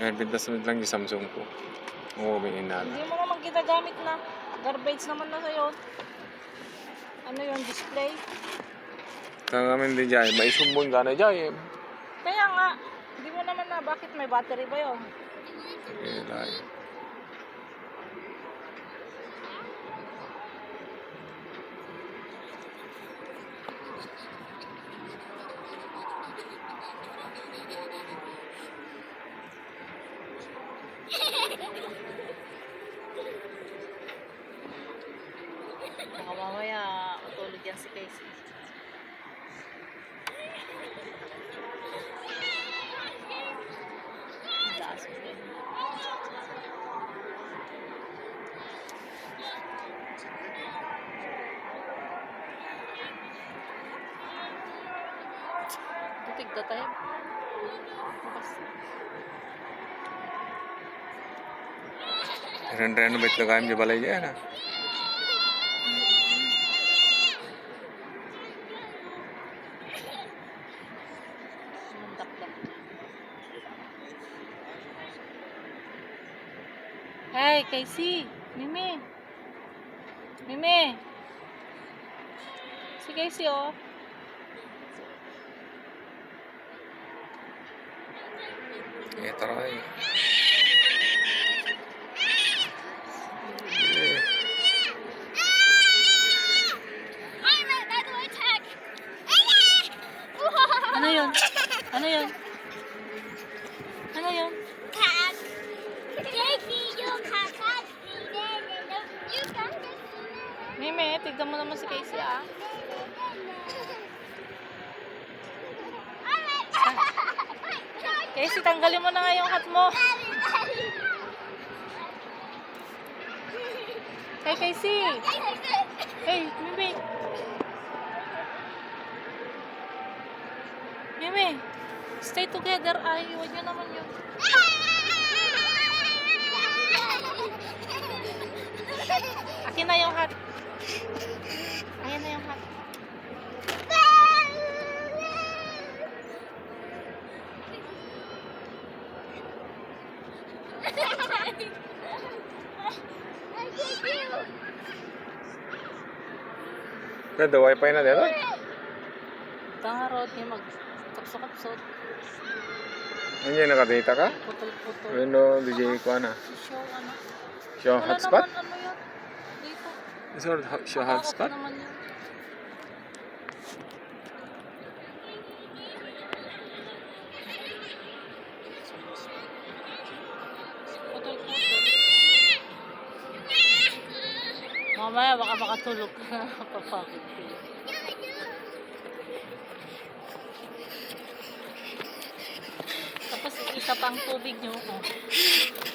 Ayan, pintas-pintas lang yung Samsung ko. Uuwiin natin. Hindi mo naman ginagamit na. Garbage naman na sa'yo. Ano yung display? Saan namin di dyan? May sumbon ka na dyan. Kaya nga, hindi mo naman na. Bakit may battery ba yun? Ayan. Baka mamaya utulog yan si Casey. Ang taas mo din. Tutig na tayo. Renovate लगाए मुझे भले है ना. Hey, Casey! Mimi! Mimi! Si Casey, oh. ये तरह है. Ano yun? Ano yun? Ano yun? Cat. Casey, you can't touch me. You can't touch me. Mimi, tignan mo naman si Casey, ah. Casey, tanggalin mo na nga yung hat mo. Hey, Casey! Hey, Mimi! Mimi! Stay together. Ay, iwan nyo naman yun. Akin na yung hat. Ayan na yung hat. Pwede wifi na dito. Tangarot niya mag-kapso-kapsot. Ano yan, nakadata ka? Putol-putol. Ano, DJ ko na. Show ano? Show Wala hotspot? naman ano yun. Dito. Show hotspot? Off naman yun. Putol-putol. Mamaya baka makatulog ka na. Papagod ka. Tapos isa pang tubig nyo. Oh.